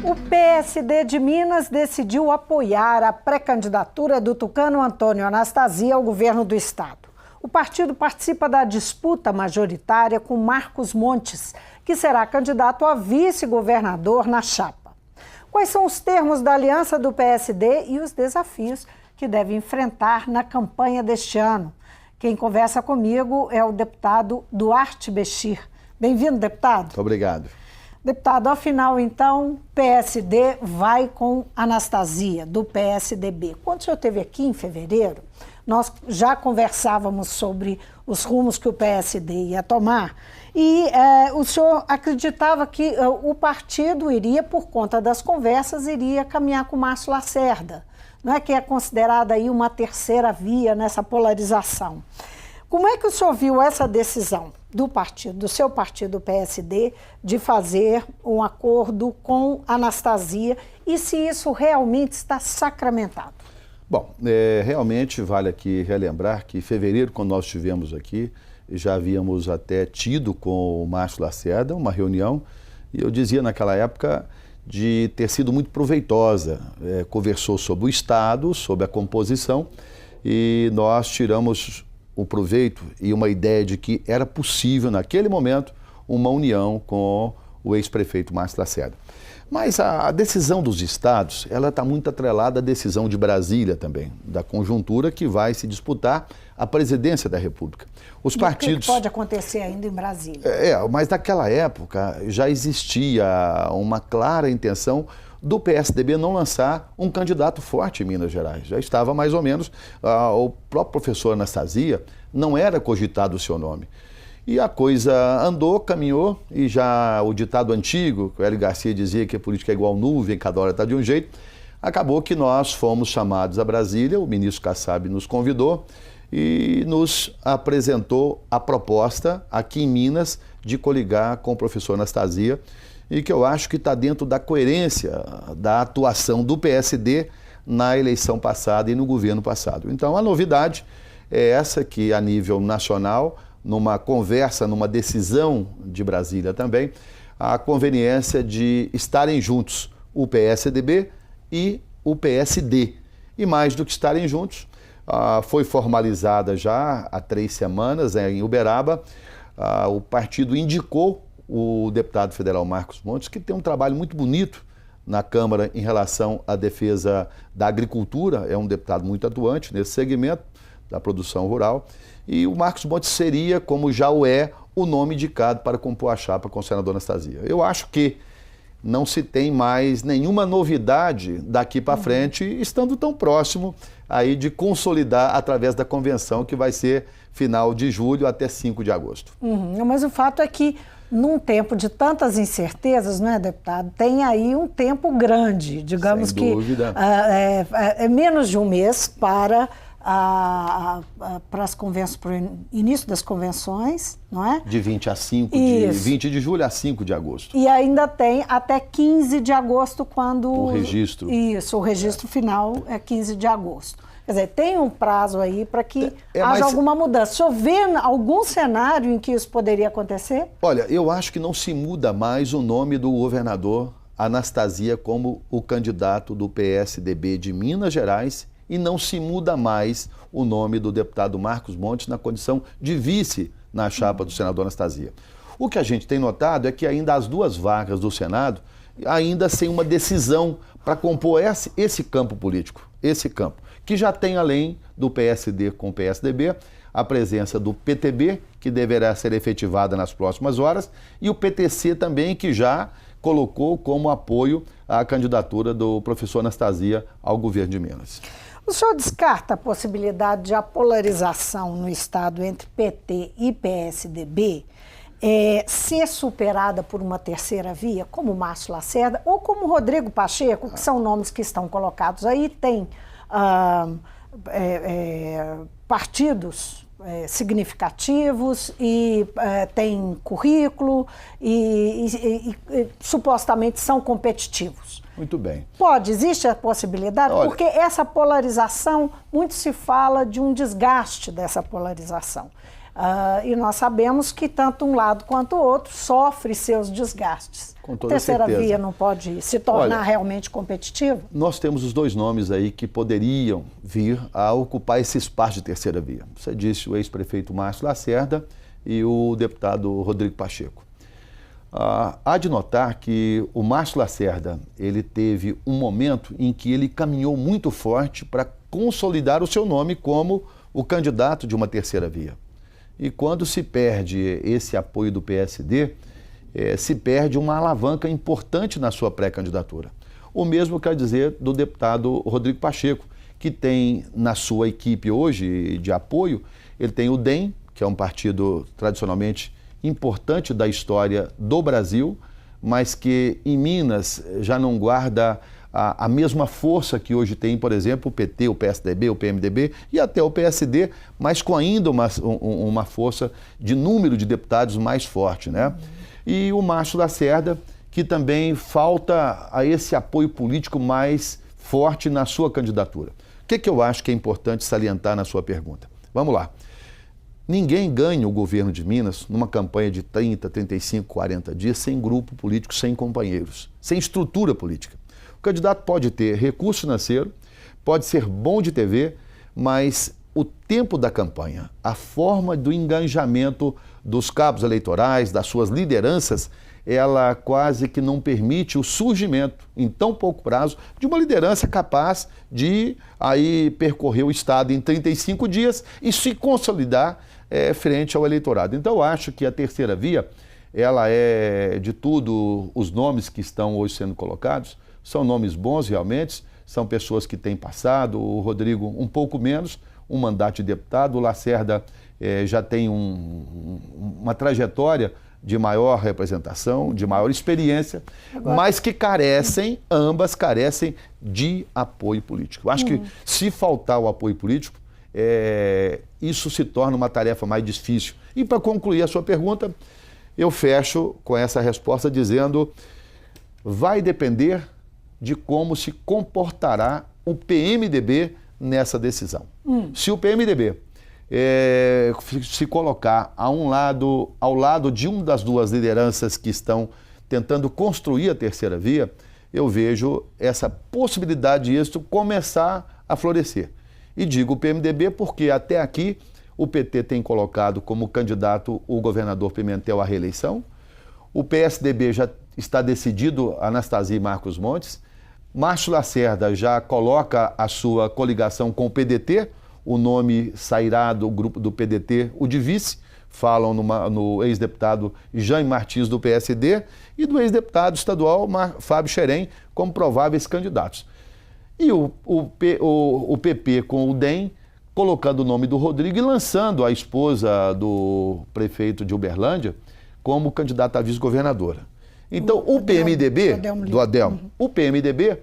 O PSD de Minas decidiu apoiar a pré-candidatura do tucano Antônio Anastasia ao governo do estado. O partido participa da disputa majoritária com Marcos Montes, que será candidato a vice-governador na chapa. Quais são os termos da aliança do PSD e os desafios que deve enfrentar na campanha deste ano? Quem conversa comigo é o deputado Duarte Bechir. Bem-vindo, deputado. Muito obrigado. Deputado, afinal, então, PSD vai com Anastasia, do PSDB. Quando o senhor esteve aqui em fevereiro, nós já conversávamos sobre os rumos que o PSD ia tomar e o senhor acreditava que o partido iria, por conta das conversas, iria caminhar com o Márcio Lacerda, não é, que é considerada aí uma terceira via nessa polarização. Como é que o senhor viu essa decisão do partido, do seu partido, PSD, de fazer um acordo com Anastasia e se isso realmente está sacramentado? Bom, realmente vale aqui relembrar que em fevereiro, quando nós estivemos aqui, já havíamos até tido com o Márcio Lacerda uma reunião e eu dizia naquela época de ter sido muito proveitosa. Conversou sobre o Estado, sobre a composição e nós tiramos o proveito e uma ideia de que era possível, naquele momento, uma união com o ex-prefeito Márcio Lacerda. Mas a decisão dos estados, ela está muito atrelada à decisão de Brasília também, da conjuntura que vai se disputar a presidência da República. Os partidos... O que pode acontecer ainda em Brasília? Mas naquela época já existia uma clara intenção do PSDB não lançar um candidato forte em Minas Gerais. Já estava mais ou menos, o próprio professor Anastasia não era cogitado o seu nome. E a coisa andou, caminhou, e já o ditado antigo, que o Hélio Garcia dizia que a política é igual nuvem, cada hora está de um jeito, acabou que nós fomos chamados a Brasília, o ministro Kassab nos convidou e nos apresentou a proposta aqui em Minas de coligar com o professor Anastasia, e que eu acho que está dentro da coerência da atuação do PSD na eleição passada e no governo passado. Então, a novidade é essa que, a nível nacional, numa conversa, numa decisão de Brasília também, a conveniência de estarem juntos o PSDB e o PSD. E mais do que estarem juntos, foi formalizada já há 3 semanas em Uberaba, o partido indicou o deputado federal Marcos Montes, que tem um trabalho muito bonito na Câmara em relação à defesa da agricultura, é um deputado muito atuante nesse segmento da produção rural, e o Marcos Montes seria, como já o é, o nome indicado para compor a chapa com o senador Anastasia. Eu acho que não se tem mais nenhuma novidade daqui para frente, estando tão próximo aí de consolidar através da convenção que vai ser final de julho até 5 de agosto. Mas o fato é que num tempo de tantas incertezas, não é, deputado? Tem aí um tempo grande, digamos. Sem dúvida. Que é menos de um mês para as convenções, para o início das convenções, não é? De 20 a 5, de 20 de julho a 5 de agosto. E ainda tem até 15 de agosto quando... O registro. Isso, o registro final é 15 de agosto. Quer dizer, tem um prazo aí para que haja alguma mudança. O senhor vê algum cenário em que isso poderia acontecer? Olha, eu acho que não se muda mais o nome do governador Anastasia como o candidato do PSDB de Minas Gerais e não se muda mais o nome do deputado Marcos Montes na condição de vice na chapa do senador Anastasia. O que a gente tem notado é que ainda as 2 vagas do Senado, ainda sem uma decisão para compor esse campo político, esse campo, que já tem, além do PSD com o PSDB, a presença do PTB, que deverá ser efetivada nas próximas horas, e o PTC também, que já colocou como apoio a candidatura do professor Anastasia ao governo de Minas. O senhor descarta a possibilidade de a polarização no Estado entre PT e PSDB ser superada por uma terceira via, como Márcio Lacerda ou como Rodrigo Pacheco, que são nomes que estão colocados aí, tem partidos significativos e tem currículo e supostamente são competitivos. Muito bem. Existe a possibilidade? Olha, porque essa polarização, muito se fala de um desgaste dessa polarização. E nós sabemos que tanto um lado quanto o outro sofre seus desgastes. Com toda a terceira certeza. via não pode se tornar realmente competitiva? Nós temos os dois nomes aí que poderiam vir a ocupar esse espaço de terceira via. Você disse o ex-prefeito Márcio Lacerda e o deputado Rodrigo Pacheco. Há de notar que o Márcio Lacerda, ele teve um momento em que ele caminhou muito forte para consolidar o seu nome como o candidato de uma terceira via. E quando se perde esse apoio do PSD, se perde uma alavanca importante na sua pré-candidatura. O mesmo quer dizer do deputado Rodrigo Pacheco, que tem na sua equipe hoje de apoio, ele tem o DEM, que é um partido tradicionalmente importante da história do Brasil, mas que em Minas já não guarda a mesma força que hoje tem, por exemplo, o PT, o PSDB, o PMDB e até o PSD, mas com ainda uma força de número de deputados mais forte, né? E o Márcio Lacerda, que também falta a esse apoio político mais forte na sua candidatura. O que eu acho que é importante salientar na sua pergunta? Vamos lá. Ninguém ganha o governo de Minas numa campanha de 30, 35, 40 dias sem grupo político, sem companheiros, sem estrutura política. O candidato pode ter recurso financeiro, pode ser bom de TV, mas o tempo da campanha, a forma do engajamento dos cabos eleitorais, das suas lideranças, ela quase que não permite o surgimento, em tão pouco prazo, de uma liderança capaz de aí percorrer o Estado em 35 dias e se consolidar frente ao eleitorado. Então, eu acho que a terceira via, ela é, de tudo, os nomes que estão hoje sendo colocados, são nomes bons realmente, são pessoas que têm passado, o Rodrigo um pouco menos, um mandato de deputado, o Lacerda já tem uma trajetória de maior representação, de maior experiência, mas que ambas carecem de apoio político. Eu acho que se faltar o apoio político, isso se torna uma tarefa mais difícil. E para concluir a sua pergunta, eu fecho com essa resposta dizendo: vai depender de como se comportará o PMDB nessa decisão. Se o PMDB se colocar ao lado de uma das duas lideranças que estão tentando construir a terceira via, eu vejo essa possibilidade de êxito começar a florescer. E digo o PMDB porque até aqui o PT tem colocado como candidato o governador Pimentel à reeleição, o PSDB já está decidido, Anastasia e Marcos Montes, Márcio Lacerda já coloca a sua coligação com o PDT, o nome sairá do grupo do PDT, o de vice, falam no ex-deputado Jaime Martins do PSD e do ex-deputado estadual Fábio Xerém como prováveis candidatos. E o PP com o DEM colocando o nome do Rodrigo e lançando a esposa do prefeito de Uberlândia como candidata a vice-governadora. Então, o PMDB, do Adelmo, o PMDB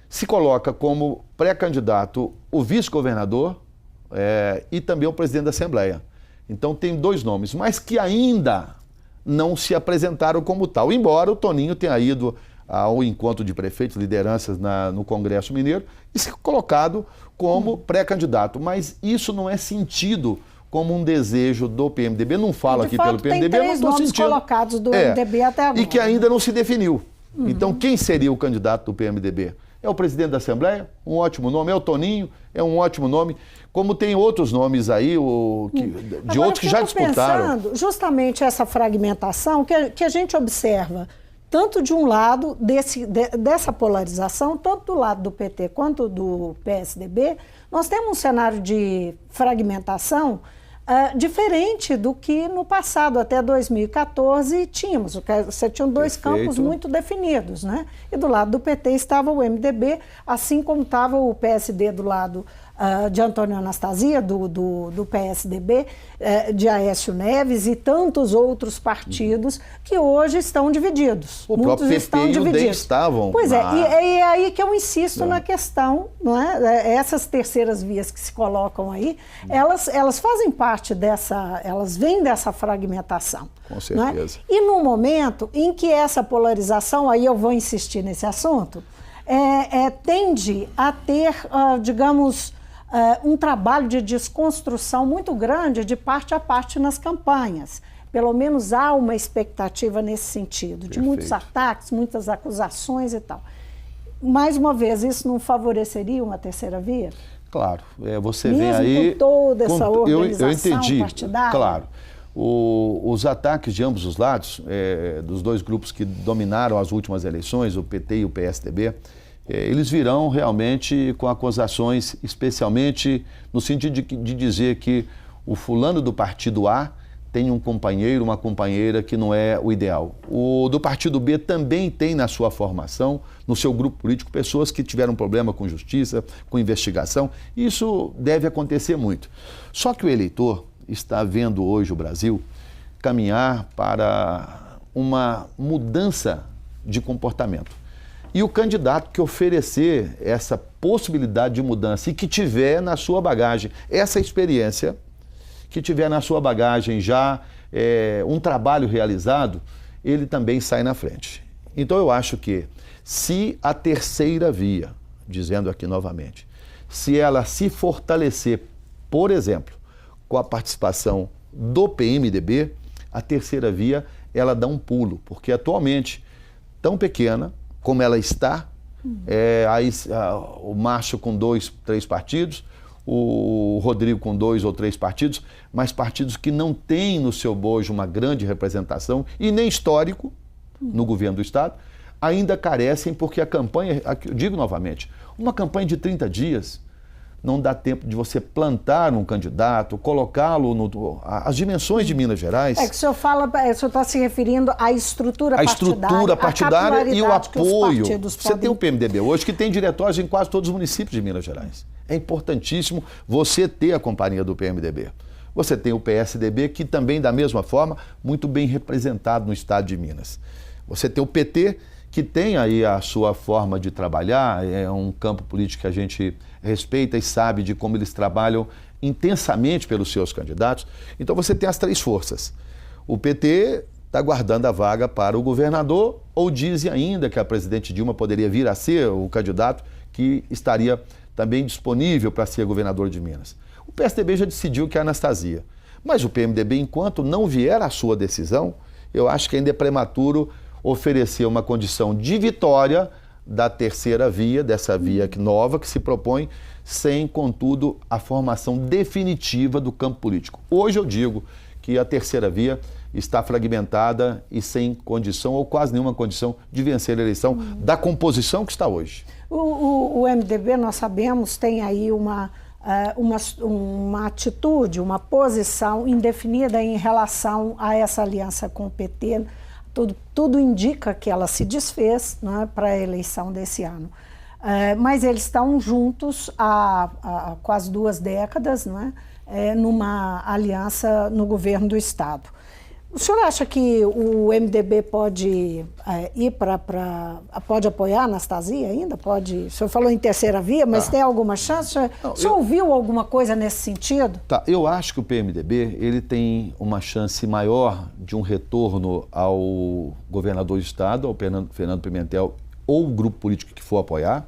se coloca como pré-candidato o vice-governador e também o presidente da Assembleia. Então, tem dois nomes, mas que ainda não se apresentaram como tal, embora o Toninho tenha ido ao encontro de prefeitos, lideranças no Congresso Mineiro e se colocado como pré-candidato. Mas isso não é sentido como um desejo do PMDB, não falo aqui pelo PMDB, tem três nomes colocados do MDB até agora. E que ainda não se definiu. Então, quem seria o candidato do PMDB? É o presidente da Assembleia, um ótimo nome, é o Toninho, é um ótimo nome, como tem outros nomes aí, de outros que já disputaram. Pensando justamente essa fragmentação que a gente observa, tanto de um lado dessa polarização, tanto do lado do PT quanto do PSDB, nós temos um cenário de fragmentação diferente do que no passado, até 2014, tínhamos. Você tinha dois campos muito definidos, né? E do lado do PT estava o MDB, assim como estava o PSD do lado de Antônio Anastasia, do PSDB, de Aécio Neves e tantos outros partidos que hoje estão divididos. O próprio PP e o DEM estavam. Pois é aí que eu insisto na questão, não é? Essas terceiras vias que se colocam aí, elas fazem parte elas vêm dessa fragmentação. Com certeza. E no momento em que essa polarização, aí eu vou insistir nesse assunto, tende a ter, digamos, um trabalho de desconstrução muito grande de parte a parte nas campanhas. Pelo menos há uma expectativa nesse sentido, de Perfeito. muitos ataques, muitas acusações e tal. Mais uma vez, isso não favoreceria uma terceira via? Claro, você Mesmo vem aí... com toda essa organização eu entendi, partidária? claro. Os ataques de ambos os lados, dos dois grupos que dominaram as últimas eleições, o PT e o PSDB, eles virão realmente com acusações, especialmente no sentido de dizer que o fulano do partido A tem um companheiro, uma companheira que não é o ideal. O do partido B também tem na sua formação, no seu grupo político, pessoas que tiveram problema com justiça, com investigação. Isso deve acontecer muito. Só que o eleitor está vendo hoje o Brasil caminhar para uma mudança de comportamento. E o candidato que oferecer essa possibilidade de mudança e que tiver na sua bagagem essa experiência, que tiver na sua bagagem já um trabalho realizado, ele também sai na frente. Então eu acho que se a terceira via, dizendo aqui novamente, se ela se fortalecer, por exemplo, com a participação do PMDB, a terceira via, ela dá um pulo, porque atualmente, tão pequena como ela está, o Márcio com 2, 3 partidos, o Rodrigo com 2 ou 3 partidos, mas partidos que não têm no seu bojo uma grande representação e nem histórico no governo do Estado, ainda carecem porque a campanha, eu digo novamente, uma campanha de 30 dias não dá tempo de você plantar um candidato, colocá-lo as dimensões de Minas Gerais. É que o senhor fala, o senhor está se referindo à estrutura partidária. A estrutura partidária e o apoio. Você tem o podem... PMDB hoje que tem diretórios em quase todos os municípios de Minas Gerais. É importantíssimo você ter a companhia do PMDB. Você tem o PSDB que também, da mesma forma, muito bem representado no estado de Minas. Você tem o PT, que tem aí a sua forma de trabalhar, é um campo político que a gente respeita e sabe de como eles trabalham intensamente pelos seus candidatos. Então você tem as 3 forças. O PT está guardando a vaga para o governador, ou dizem ainda que a presidente Dilma poderia vir a ser o candidato que estaria também disponível para ser governador de Minas. O PSDB já decidiu que é a Anastasia. Mas o PMDB, enquanto não vier a sua decisão, eu acho que ainda é prematuro oferecer uma condição de vitória da terceira via, dessa via nova que se propõe, sem, contudo, a formação definitiva do campo político. Hoje eu digo que a terceira via está fragmentada e sem condição, ou quase nenhuma condição, de vencer a eleição da composição que está hoje. O MDB, nós sabemos, tem aí uma atitude, uma posição indefinida em relação a essa aliança com o PT. Tudo indica que ela se desfez, né, para a eleição desse ano. Mas eles estão juntos há quase 2 décadas, né, numa aliança no governo do Estado. O senhor acha que o MDB pode pode apoiar a Anastasia ainda? O senhor falou em terceira via, mas tem alguma chance? O senhor ouviu alguma coisa nesse sentido? Tá, eu acho que o PMDB ele tem uma chance maior de um retorno ao governador do Estado, ao Fernando Pimentel, ou o grupo político que for apoiar,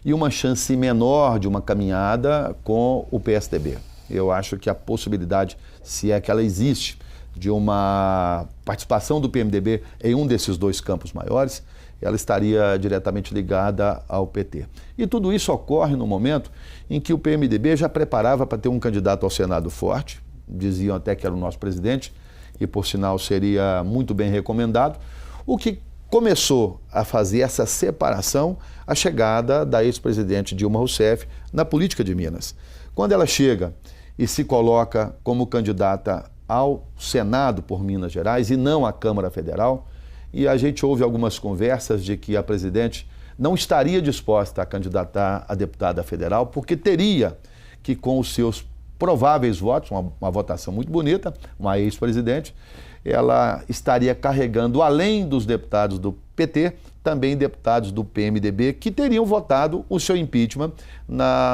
e uma chance menor de uma caminhada com o PSDB. Eu acho que a possibilidade, se é que ela existe, de uma participação do PMDB em um desses 2 campos maiores, ela estaria diretamente ligada ao PT. E tudo isso ocorre no momento em que o PMDB já preparava para ter um candidato ao Senado forte, diziam até que era o nosso presidente, e por sinal seria muito bem recomendado, o que começou a fazer essa separação, a chegada da ex-presidente Dilma Rousseff na política de Minas. Quando ela chega e se coloca como candidata ao Senado por Minas Gerais e não à Câmara Federal, e a gente ouve algumas conversas de que a presidente não estaria disposta a candidatar a deputada federal porque teria que, com os seus prováveis votos, uma votação muito bonita, uma ex-presidente, ela estaria carregando, além dos deputados do PT, também deputados do PMDB que teriam votado o seu impeachment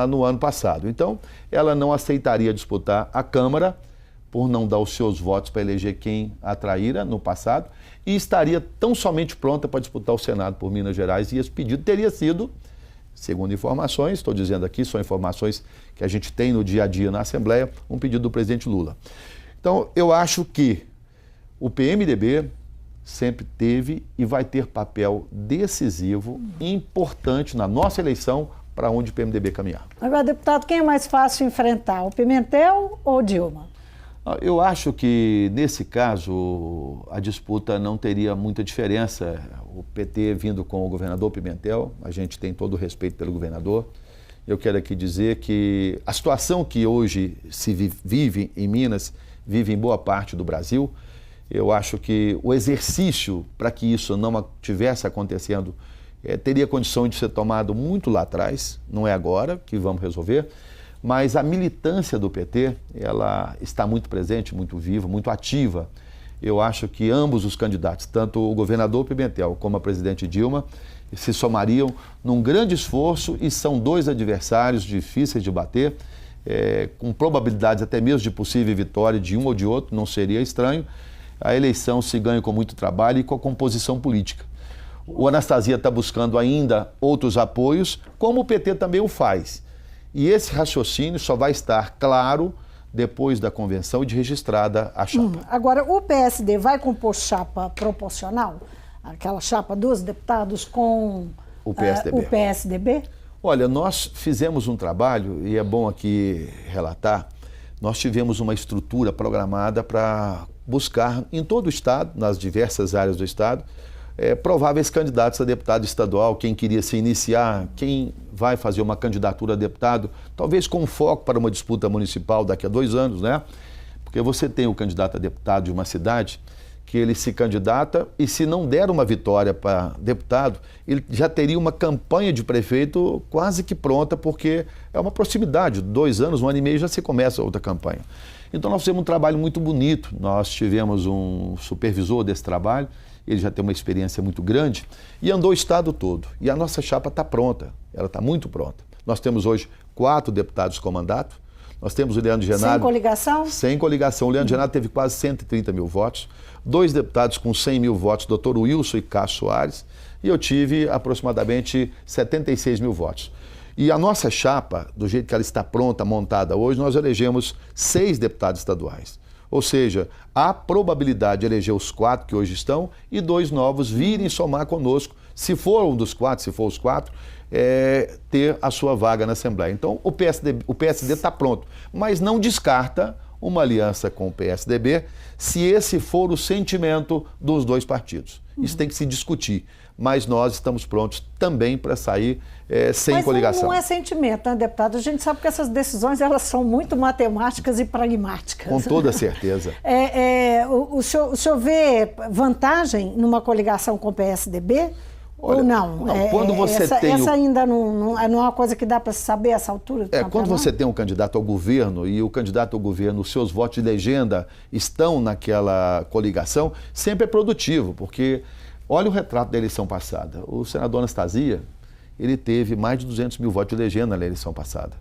no ano passado. Então, ela não aceitaria disputar a Câmara por não dar os seus votos para eleger quem a traíra no passado, e estaria tão somente pronta para disputar o Senado por Minas Gerais, e esse pedido teria sido segundo informações, estou dizendo aqui, são informações que a gente tem no dia a dia na Assembleia, um pedido do presidente Lula. Então, eu acho que o PMDB sempre teve e vai ter papel decisivo e importante na nossa eleição para onde o PMDB caminhar. Agora, deputado, quem é mais fácil enfrentar, o Pimentel ou Dilma? Eu acho que, nesse caso, a disputa não teria muita diferença. O PT vindo com o governador Pimentel, a gente tem todo o respeito pelo governador. Eu quero aqui dizer que a situação que hoje se vive em Minas, vive em boa parte do Brasil. Eu acho que o exercício para que isso não estivesse acontecendo teria condição de ser tomado muito lá atrás, não é agora que vamos resolver, mas a militância do PT, ela está muito presente, muito viva, muito ativa. Eu acho que ambos os candidatos, tanto o governador Pimentel como a presidente Dilma, se somariam num grande esforço e são dois adversários difíceis de bater, com probabilidades até mesmo de possível vitória de um ou de outro, não seria estranho. A eleição se ganha com muito trabalho e com a composição política. O Anastasia está buscando ainda outros apoios, como o PT também o faz. E esse raciocínio só vai estar claro depois da convenção e de registrada a chapa. Agora, o PSD vai compor chapa proporcional? Aquela chapa dos deputados com o PSDB? O PSDB? Olha, nós fizemos um trabalho, e é bom aqui relatar, nós tivemos uma estrutura programada para buscar em todo o Estado, nas diversas áreas do Estado, prováveis candidatos a deputado estadual, quem queria se iniciar, quem vai fazer uma candidatura a deputado, talvez com foco para uma disputa municipal daqui a 2 anos, né? Porque você tem o candidato a deputado de uma cidade que ele se candidata e se não der uma vitória para deputado, ele já teria uma campanha de prefeito quase que pronta, porque é uma proximidade, 2 anos, 1 ano e meio já se começa outra campanha. Então nós fizemos um trabalho muito bonito, nós tivemos um supervisor desse trabalho, ele já tem uma experiência muito grande e andou o estado todo. E a nossa chapa está pronta, ela está muito pronta. Nós temos hoje 4 deputados com mandato, nós temos o Leandro Genaro... Sem coligação? Sem coligação. O Leandro Genaro teve quase 130 mil votos, 2 deputados com 100 mil votos, Dr. Wilson e Cássio Soares, e eu tive aproximadamente 76 mil votos. E a nossa chapa, do jeito que ela está pronta, montada hoje, nós elegemos 6 deputados estaduais. Ou seja, há probabilidade de eleger os 4 que hoje estão e 2 novos virem somar conosco, se for um dos 4, se for os 4, ter a sua vaga na Assembleia. Então, o PSD está pronto, mas não descarta uma aliança com o PSDB se esse for o sentimento dos 2 partidos. Isso tem que se discutir, mas nós estamos prontos também para sair sem coligação. Mas não é sentimento, né, deputado? A gente sabe que essas decisões elas são muito matemáticas e pragmáticas. Com toda certeza. O senhor vê vantagem numa coligação com o PSDB? Olha, ou não? Quando você essa ainda não é uma coisa que dá para saber essa altura do campeonato? Quando você tem um candidato ao governo e o candidato ao governo, os seus votos de legenda estão naquela coligação, sempre é produtivo, porque olha o retrato da eleição passada. O senador Anastasia, ele teve mais de 200 mil votos de legenda na eleição passada.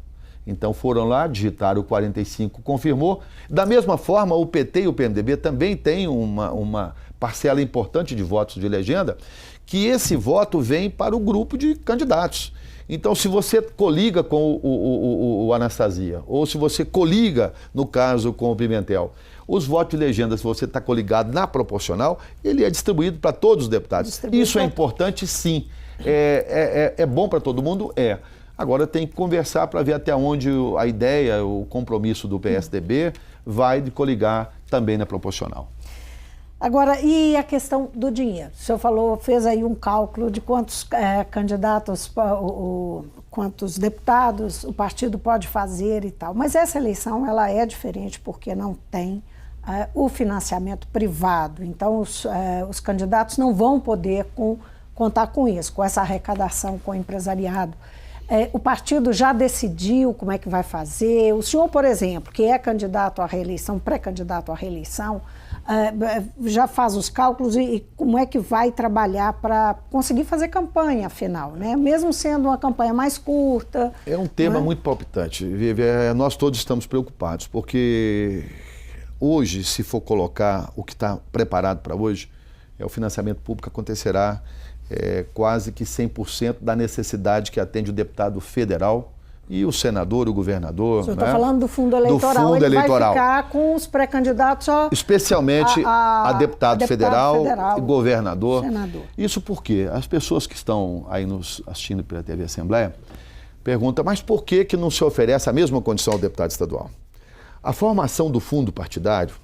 Então foram lá, digitaram o 45, confirmou. Da mesma forma, o PT e o PMDB também têm uma parcela importante de votos de legenda, que esse voto vem para o grupo de candidatos. Então, se você coliga com o Anastasia, ou se você coliga, no caso, com o Pimentel, os votos de legenda, se você está coligado na proporcional, ele é distribuído para todos os deputados. Isso é importante, sim. É bom para todo mundo? É. Agora tem que conversar para ver até onde a ideia, o compromisso do PSDB vai de coligar também na proporcional. Agora, e a questão do dinheiro? O senhor falou, fez aí um cálculo de quantos candidatos, quantos deputados o partido pode fazer e tal. Mas essa eleição ela é diferente porque não tem o financiamento privado. Então, os candidatos não vão poder contar com isso, com essa arrecadação com o empresariado. O partido já decidiu como é que vai fazer. O senhor, por exemplo, que é candidato à reeleição, pré-candidato à reeleição, já faz os cálculos e como é que vai trabalhar para conseguir fazer campanha, afinal, né? Mesmo sendo uma campanha mais curta. É um tema muito palpitante. Nós todos estamos preocupados, porque hoje, se for colocar o que está preparado para hoje, o financiamento público acontecerá quase que 100% da necessidade que atende o deputado federal e o senador, o governador. O senhor está falando do fundo eleitoral. Do fundo eleitoral. Vai ficar com os pré-candidatos só... Especialmente a deputado federal e governador. Senador. Isso porque as pessoas que estão aí nos assistindo pela TV Assembleia perguntam, mas por que não se oferece a mesma condição ao deputado estadual? A formação do fundo partidário,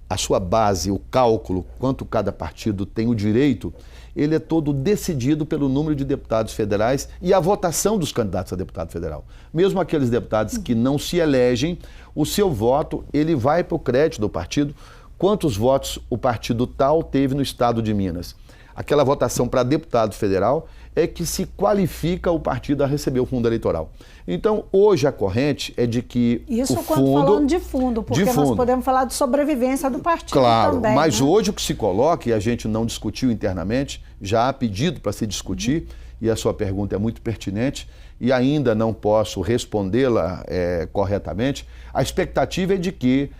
a sua base, o cálculo, quanto cada partido tem o direito, ele é todo decidido pelo número de deputados federais e a votação dos candidatos a deputado federal. Mesmo aqueles deputados que não se elegem, o seu voto, ele vai para o crédito do partido, quantos votos o partido tal teve no estado de Minas. Aquela votação para deputado federal é que se qualifica o partido a receber o fundo eleitoral. Então, hoje a corrente é de que isso o quando fundo... falando de fundo, porque nós podemos falar de sobrevivência do partido claro, também. Mas né? hoje o que se coloca, e a gente não discutiu internamente, já há pedido para se discutir, e a sua pergunta é muito pertinente, e ainda não posso respondê-la corretamente, a expectativa é de que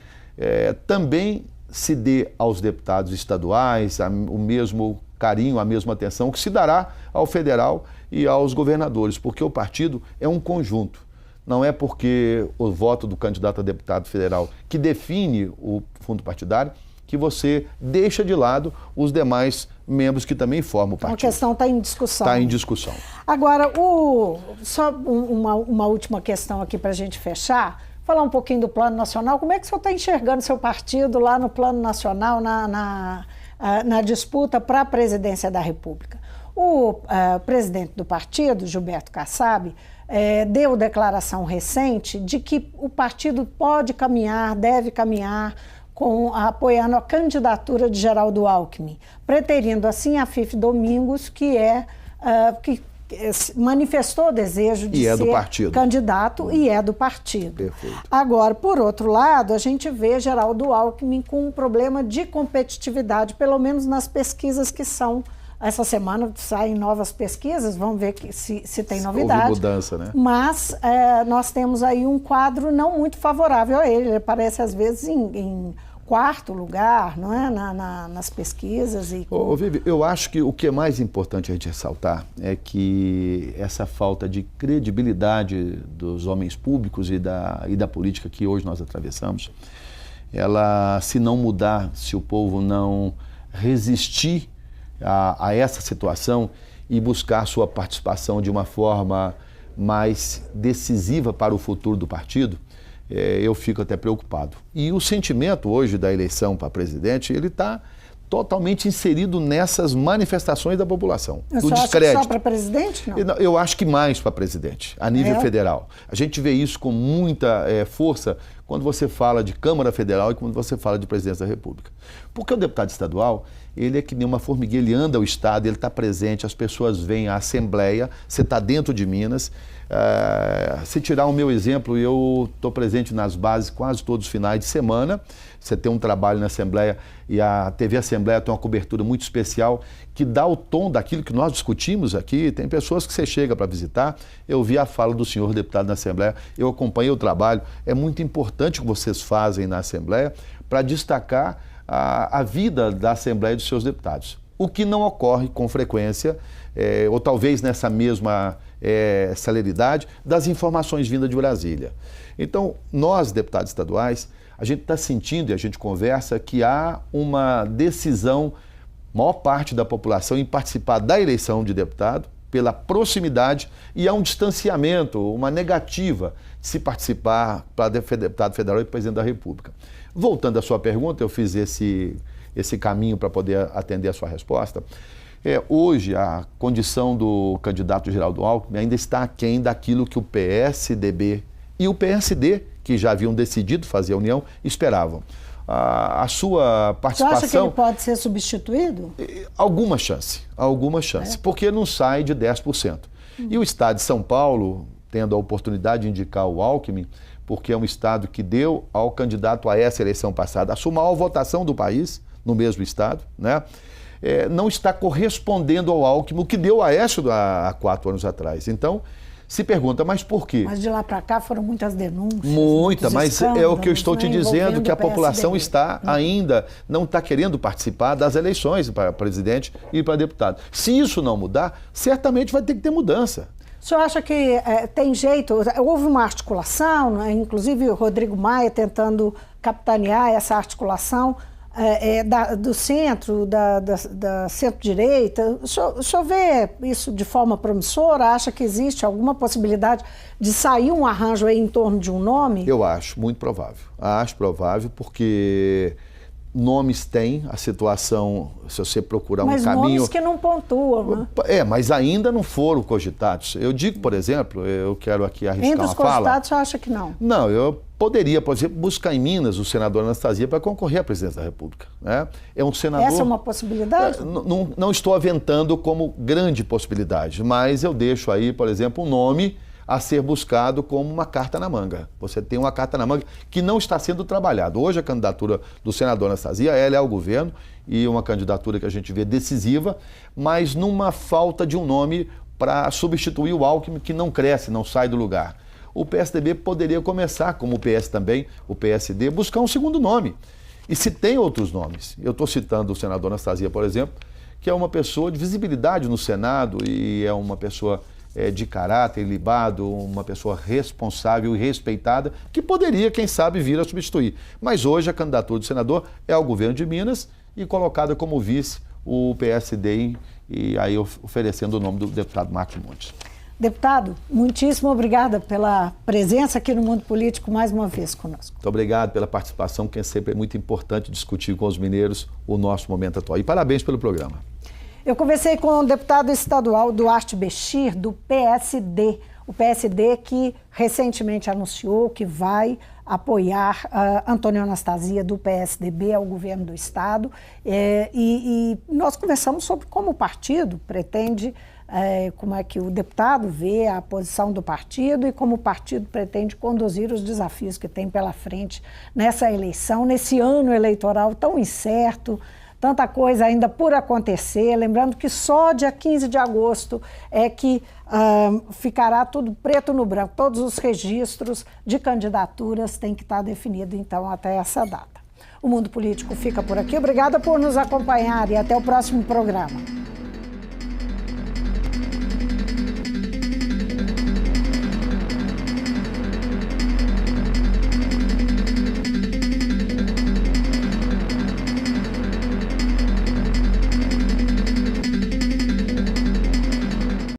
também se dê aos deputados estaduais o mesmo carinho, a mesma atenção que se dará ao federal e aos governadores, porque o partido é um conjunto. Não é porque o voto do candidato a deputado federal que define o fundo partidário que você deixa de lado os demais membros que também formam o partido. A questão está em discussão. Está em discussão. Agora, só uma última questão aqui para a gente fechar. Falar um pouquinho do Plano Nacional. Como é que o senhor está enxergando seu partido lá no Plano Nacional, na disputa para a presidência da República? O presidente do partido, Gilberto Kassab, deu declaração recente de que o partido pode caminhar, deve caminhar, apoiando a candidatura de Geraldo Alckmin, preterindo assim a Fife Domingos, que manifestou o desejo de ser candidato e é do partido. Perfeito. Agora, por outro lado, a gente vê Geraldo Alckmin com um problema de competitividade, pelo menos nas pesquisas que são. Essa semana saem novas pesquisas, vamos ver se tem novidade. Houve mudança, né? Mas nós temos aí um quadro não muito favorável a ele. Ele aparece, às vezes, em quarto lugar, não é? Nas pesquisas. Vivi, eu acho que o que é mais importante a gente ressaltar é que essa falta de credibilidade dos homens públicos e da política que hoje nós atravessamos, ela, se não mudar, se o povo não resistir a essa situação e buscar sua participação de uma forma mais decisiva para o futuro do partido, eu fico até preocupado. E o sentimento hoje da eleição para presidente, ele está totalmente inserido nessas manifestações da população, do descrédito. Só para presidente, não? Eu acho que mais para presidente, a nível federal. A gente vê isso com muita força quando você fala de Câmara Federal e quando você fala de Presidência da República. Porque o deputado estadual, ele é que nem uma formiguinha, ele anda ao Estado, ele está presente, as pessoas vêm à Assembleia, você está dentro de Minas. Se tirar o meu exemplo, eu estou presente nas bases quase todos os finais de semana. Você tem um trabalho na Assembleia e a TV Assembleia tem uma cobertura muito especial que dá o tom daquilo que nós discutimos aqui. Tem pessoas que você chega para visitar, eu vi a fala do senhor deputado na Assembleia, eu acompanhei o trabalho. É muito importante o que vocês fazem na Assembleia para destacar a vida da Assembleia e dos seus deputados. O que não ocorre com frequência, ou talvez nessa mesma celeridade, das informações vindas de Brasília. Então, nós, deputados estaduais, a gente está sentindo e a gente conversa que há uma decisão, maior parte da população, em participar da eleição de deputado, pela proximidade, e há um distanciamento, uma negativa de se participar para deputado federal e presidente da República. Voltando à sua pergunta, eu fiz esse caminho para poder atender a sua resposta. Hoje, a condição do candidato Geraldo Alckmin ainda está aquém daquilo que o PSDB e o PSD, que já haviam decidido fazer a união, esperavam. A sua participação... Você acha que ele pode ser substituído? Alguma chance, porque não sai de 10%. E o Estado de São Paulo, tendo a oportunidade de indicar o Alckmin, porque é um Estado que deu ao candidato a essa eleição passada a sua maior votação do país, no mesmo Estado, né? Não está correspondendo ao Alckmin, o que deu a Aécio há 4 anos atrás. Então, se pergunta, mas por quê? Mas de lá para cá foram muitas denúncias. Muita, mas é o que eu estou te dizendo, que a população não está querendo participar das eleições para presidente e para deputado. Se isso não mudar, certamente vai ter que ter mudança. O senhor acha que tem jeito? Houve uma articulação, né? Inclusive o Rodrigo Maia tentando capitanear essa articulação do centro, da centro-direita. O senhor vê isso de forma promissora? Acha que existe alguma possibilidade de sair um arranjo aí em torno de um nome? Eu acho muito provável. Acho provável porque nomes tem, a situação, se você procurar um caminho... Mas nomes que não pontuam, né? Mas ainda não foram cogitados. Eu digo, por exemplo, eu quero aqui arriscar Entre uma os fala... cogitados, você acha que não? Não, eu poderia, por exemplo, buscar em Minas o senador Anastasia para concorrer à presidência da República. Né? É um senador... Essa é uma possibilidade? Não estou aventando como grande possibilidade, mas eu deixo aí, por exemplo, um nome a ser buscado como uma carta na manga. Você tem uma carta na manga que não está sendo trabalhada. Hoje a candidatura do senador Anastasia, ela é ao governo e uma candidatura que a gente vê decisiva, mas numa falta de um nome para substituir o Alckmin, que não cresce, não sai do lugar. O PSDB poderia começar, como o PS também, o PSD, buscar um segundo nome. E se tem outros nomes, eu estou citando o senador Anastasia, por exemplo, que é uma pessoa de visibilidade no Senado e é uma pessoa de caráter ilibado, uma pessoa responsável e respeitada, que poderia, quem sabe, vir a substituir. Mas hoje a candidatura do senador é ao governo de Minas e colocada como vice o PSD, e aí oferecendo o nome do deputado Marcos Montes. Deputado, muitíssimo obrigada pela presença aqui no Mundo Político mais uma vez conosco. Muito obrigado pela participação, que sempre é muito importante discutir com os mineiros o nosso momento atual. E parabéns pelo programa. Eu conversei com o deputado estadual Duarte Bechir, do PSD. O PSD que recentemente anunciou que vai apoiar Antônio Anastasia, do PSDB, ao governo do Estado. E nós conversamos sobre como o partido pretende, como é que o deputado vê a posição do partido e como o partido pretende conduzir os desafios que tem pela frente nessa eleição, nesse ano eleitoral tão incerto. Tanta coisa ainda por acontecer, lembrando que só dia 15 de agosto é que ficará tudo preto no branco, todos os registros de candidaturas têm que estar definidos, então, até essa data. O Mundo Político fica por aqui, obrigada por nos acompanhar e até o próximo programa.